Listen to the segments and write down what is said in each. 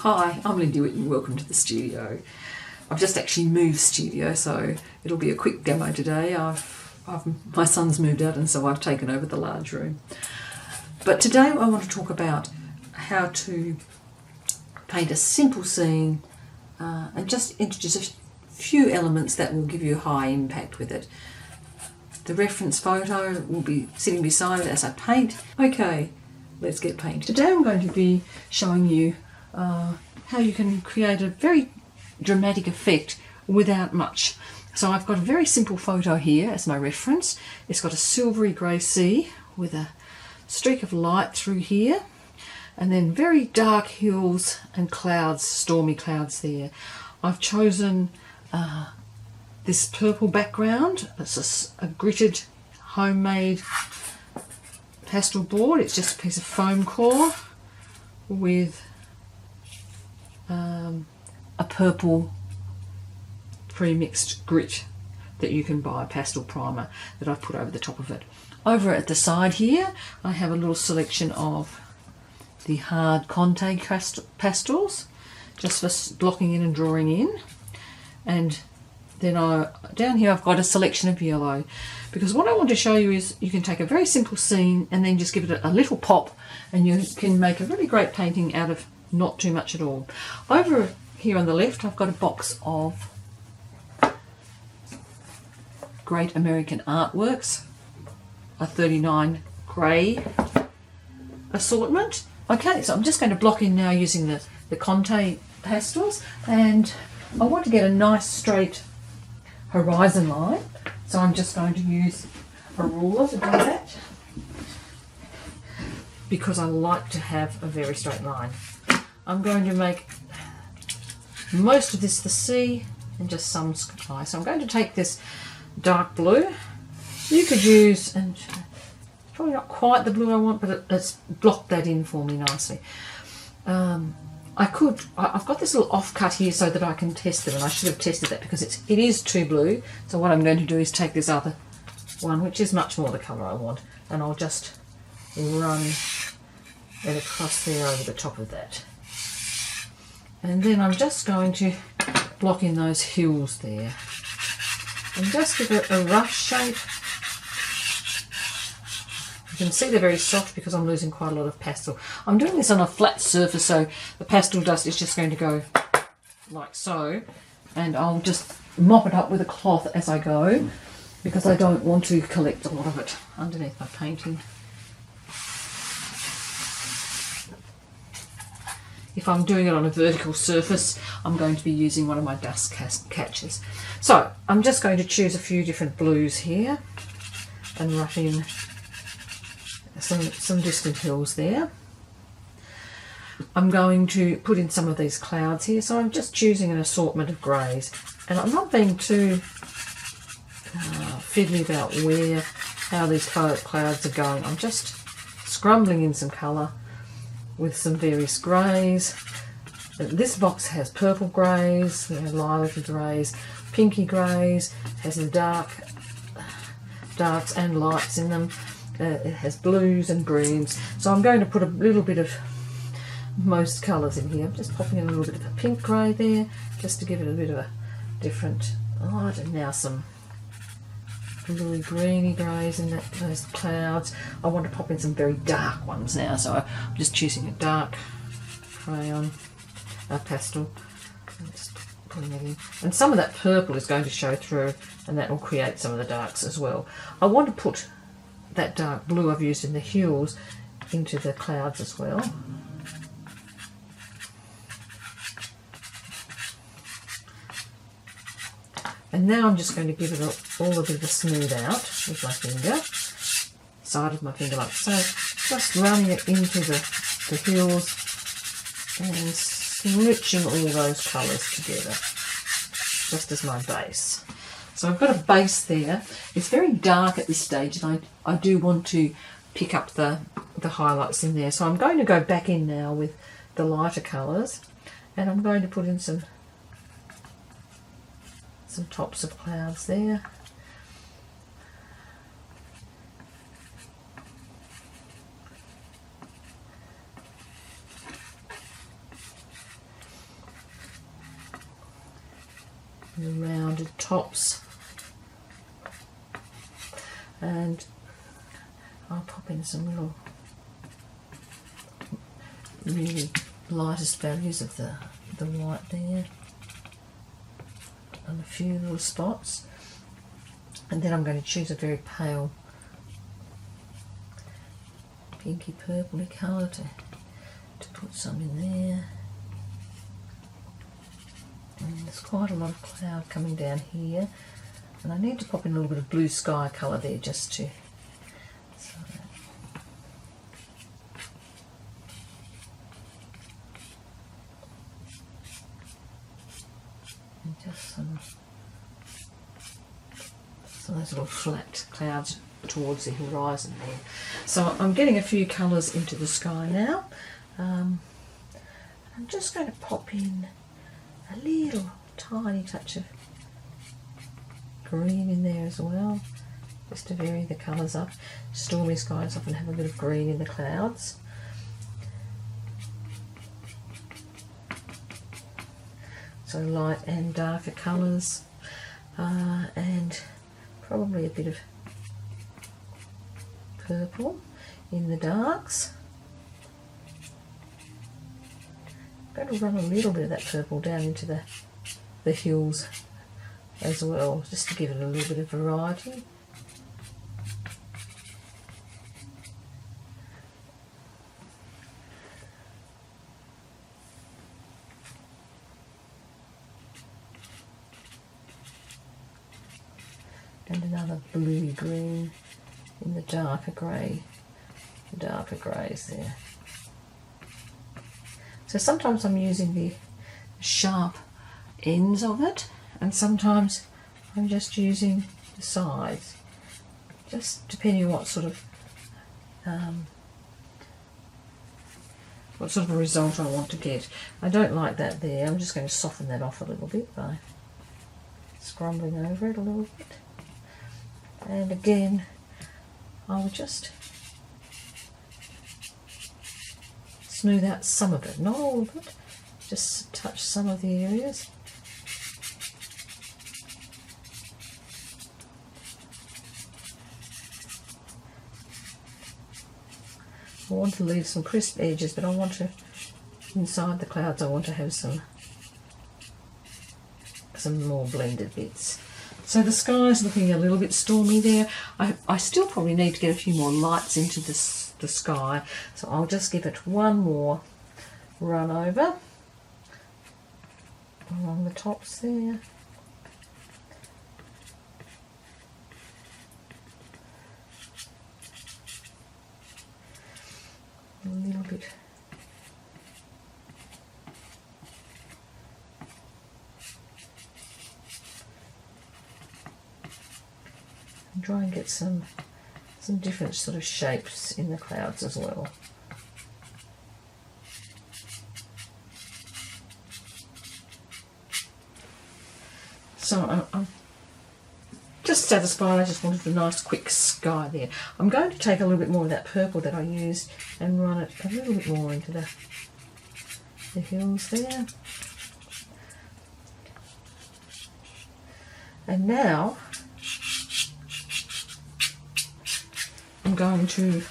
Hi, I'm Lindy Whitten. Welcome to the studio. I've just actually moved studio, so it'll be a quick demo today. My son's moved out and so I've taken over the large room. But today I want to talk about how to paint a simple scene and just introduce a few elements that will give you high impact with it. The reference photo will be sitting beside it as I paint. Okay, let's get painting. Today I'm going to be showing you how you can create a very dramatic effect without much. So I've got a very simple photo here as my reference. It's got a silvery grey sea with a streak of light through here, and then very dark hills and clouds, stormy clouds there. I've chosen this purple background. It's a gritted homemade pastel board. It's just a piece of foam core with a purple pre-mixed grit that you can buy, pastel primer that I've put over the top of it. Over at the side here I have a little selection of the hard Conte pastels, just for blocking in and drawing in. And then down here I've got a selection of yellow, because what I want to show you is you can take a very simple scene and then just give it a little pop, and you can make a really great painting out of not too much at all. Over here on the left I've got a box of Great American Artworks, a 39 grey assortment. Okay, so I'm just going to block in now using the Conte pastels, and I want to get a nice straight horizon line, so I'm just going to use a ruler to do that, because I like to have a very straight line. I'm going to make most of this the sea and just some sky. So I'm going to take this dark blue. You could use, and it's probably not quite the blue I want, but it's blocked that in for me nicely. I've got this little offcut here so that I can test it, and I should have tested that because it is too blue. So what I'm going to do is take this other one, which is much more the colour I want, and I'll just run it across there over the top of that. And then I'm just going to block in those hills there and just give it a rough shape. You can see they're very soft because I'm losing quite a lot of pastel. I'm doing this on a flat surface, so the pastel dust is just going to go like so, and I'll just mop it up with a cloth as I go, because I don't want to collect a lot of it underneath my painting. If I'm doing it on a vertical surface, I'm going to be using one of my dust catchers. So I'm just going to choose a few different blues here and rough in some distant hills there. I'm going to put in some of these clouds here, so I'm just choosing an assortment of greys, and I'm not being too fiddly about how these clouds are going. I'm just scrumbling in some colour with some various greys. This box has purple greys, lilac greys, pinky greys, has the darks and lights in them. It has blues and greens. So I'm going to put a little bit of most colours in here. I'm just popping in a little bit of a pink grey there, just to give it a bit of a different light, and now some bluey greeny greys in those clouds. I want to pop in some very dark ones now, so I'm just choosing a dark crayon, pastel, and just putting it in. And some of that purple is going to show through, and that will create some of the darks as well. I want to put that dark blue I've used in the hills into the clouds as well. And now I'm just going to give it all a bit of a smooth out with my finger, side of my finger like so, just running it into the hills and smooching all those colours together, just as my base. So I've got a base there. It's very dark at this stage, and I do want to pick up the highlights in there. So I'm going to go back in now with the lighter colours, and I'm going to put in some tops of clouds there. the rounded tops, and I'll pop in some little really lightest values of the white there, and a few little spots, and then I'm going to choose a very pale pinky purpley colour to put some in there. And there's quite a lot of cloud coming down here, and I need to pop in a little bit of blue sky colour there just to and just some those little flat clouds towards the horizon there. So I'm getting a few colours into the sky now. I'm just going to pop in a little tiny touch of green in there as well, just to vary the colours up. Stormy skies often have a bit of green in the clouds. So light and darker colours, and probably a bit of purple in the darks. I'm going to run a little bit of that purple down into the hills as well, just to give it a little bit of variety. And another bluey green in the darker greys there. So sometimes I'm using the sharp ends of it, and sometimes I'm just using the sides, just depending on what sort of a result I want to get. I don't like that there. I'm just going to soften that off a little bit by scrumbling over it a little bit. And again, I'll just smooth out some of it, not all of it, just touch some of the areas. I want to leave some crisp edges, but I want to, inside the clouds, I want to have some more blended bits. So the sky is looking a little bit stormy there. I still probably need to get a few more lights into the sky, so I'll just give it one more run over along the tops there. A little bit. And try and get some different sort of shapes in the clouds as well. So I'm just satisfied. I just wanted a nice quick sky there. I'm going to take a little bit more of that purple that I used and run it a little bit more into the hills there. And now I'm going to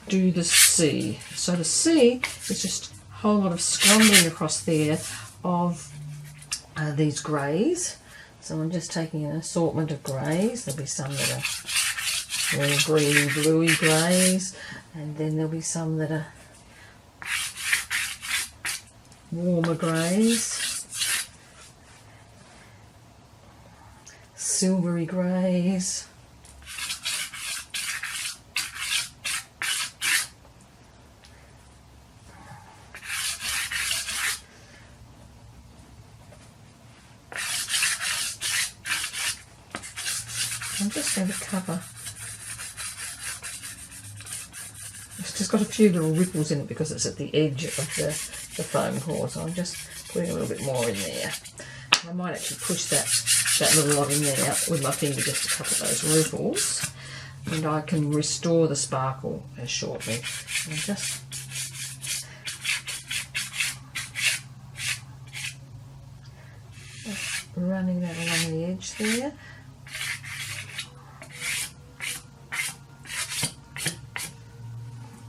do the sea. So the sea is just a whole lot of scrumbling across there of these greys. So I'm just taking an assortment of greys. There'll be some that are really greeny, bluey greys, and then there'll be some that are warmer greys, silvery greys, I'm just going to cover. It's just got a few little ripples in it because it's at the edge of the foam core, so I'm just putting a little bit more in there. I might actually push that little lot in there with my finger just to cover those ripples, and I can restore the sparkle shortly. And just running that along the edge there.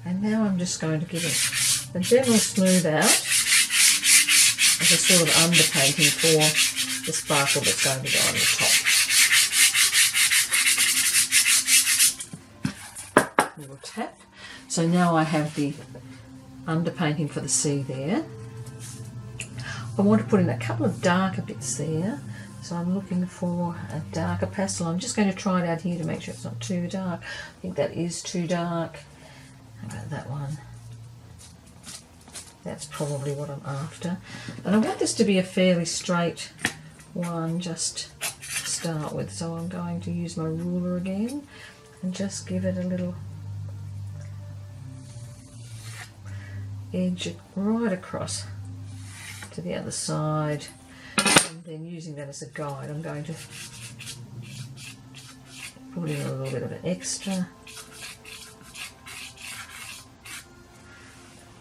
And now I'm just going to give it a gentle smooth out as a sort of underpainting for the sparkle that's going to go on the top. Little tap. So now I have the underpainting for the sea there. I want to put in a couple of darker bits there. So I'm looking for a darker pastel. I'm just going to try it out here to make sure it's not too dark. I think that is too dark. How about that one? That's probably what I'm after. And I want this to be a fairly straight one just to start with. So I'm going to use my ruler again and just give it a little edge right across to the other side. And then using that as a guide, I'm going to put in a little bit of an extra.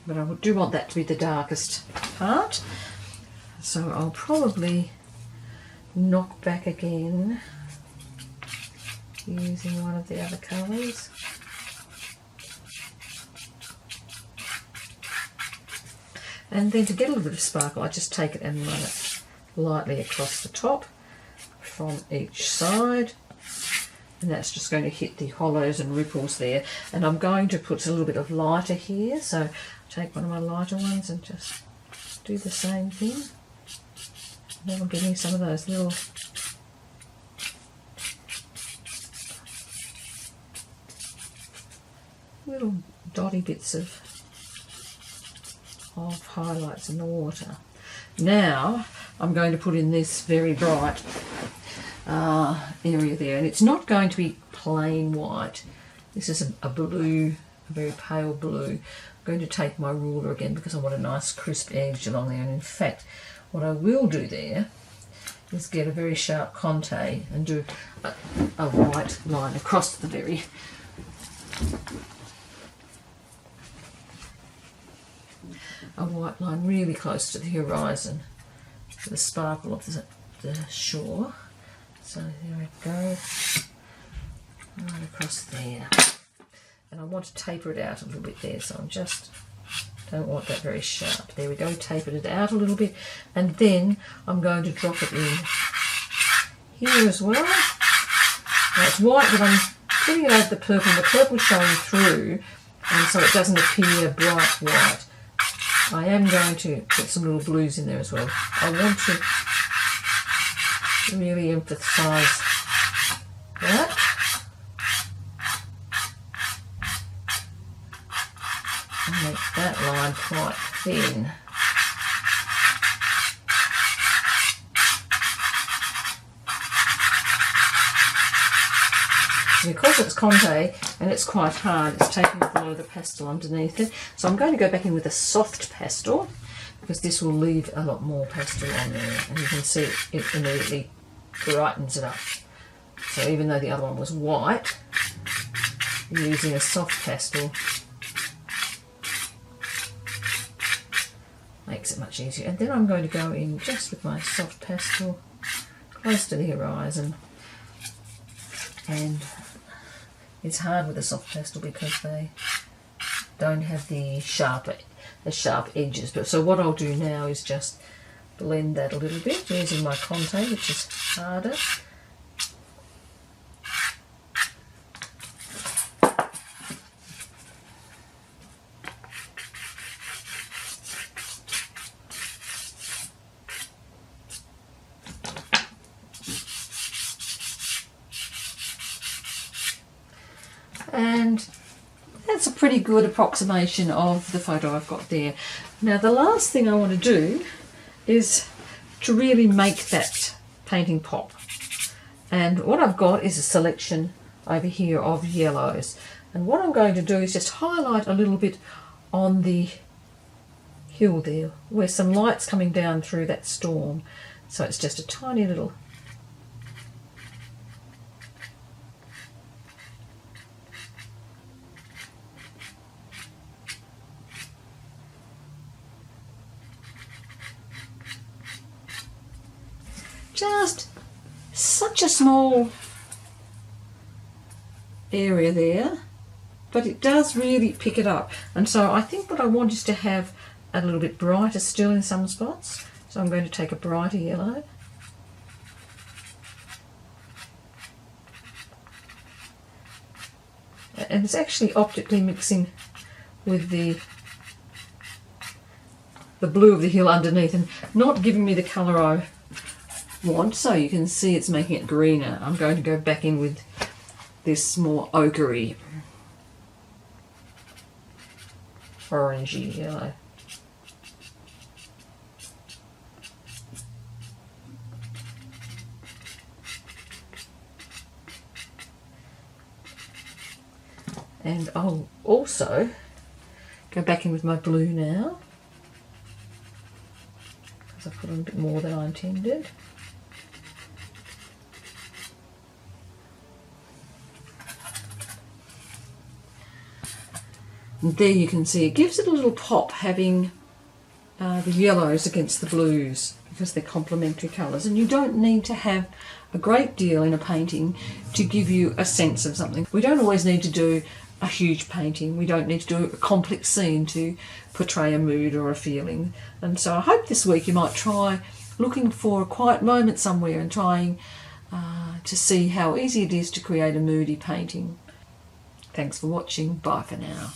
But I do want that to be the darkest part. So I'll probably knock back again using one of the other colours. And then to get a little bit of sparkle, I just take it and run it lightly across the top from each side. And that's just going to hit the hollows and ripples there. And I'm going to put a little bit of lighter here. So take one of my lighter ones and just do the same thing. Now I'm getting some of those little dotty bits of highlights in the water. Now I'm going to put in this very bright area there, and it's not going to be plain white. This is a blue, a very pale blue. I'm going to take my ruler again because I want a nice crisp edge along there, and in fact what I will do there is get a very sharp conte and do a white line across the very white line really close to the horizon for the sparkle of the shore. So there we go, right across there. And I want to taper it out a little bit there, so I'm just don't want that very sharp. There we go, tapered it out a little bit, and then I'm going to drop it in here as well. Now it's white, but I'm putting it over the purple showing through, and so it doesn't appear bright white. I am going to put some little blues in there as well. I want to really emphasise that. And make that line quite thin. Because it's conte and it's quite hard, it's taking up a lot of the pastel underneath it. So I'm going to go back in with a soft pastel because this will leave a lot more pastel on there, and you can see it immediately brightens it up. So even though the other one was white, using a soft pastel makes it much easier. And then I'm going to go in just with my soft pastel close to the horizon. And it's hard with a soft pastel because they don't have the sharp edges. But so what I'll do now is just blend that a little bit using my conte, which is harder. And that's a pretty good approximation of the photo I've got there. Now the last thing I want to do is to really make that painting pop. And what I've got is a selection over here of yellows. And what I'm going to do is just highlight a little bit on the hill there where some light's coming down through that storm. So it's just a tiny little just such a small area there, but it does really pick it up. And so I think what I want is to have a little bit brighter still in some spots. So I'm going to take a brighter yellow. And it's actually optically mixing with the blue of the hill underneath and not giving me the colour I want. So you can see it's making it greener. I'm going to go back in with this more ochre-y, orangey yellow. And I'll also go back in with my blue now, because I've put on a bit more than I intended. And there you can see it gives it a little pop having the yellows against the blues, because they're complementary colours, and you don't need to have a great deal in a painting to give you a sense of something. We don't always need to do a huge painting. We don't need to do a complex scene to portray a mood or a feeling. And so I hope this week you might try looking for a quiet moment somewhere and trying to see how easy it is to create a moody painting. Thanks for watching. Bye for now.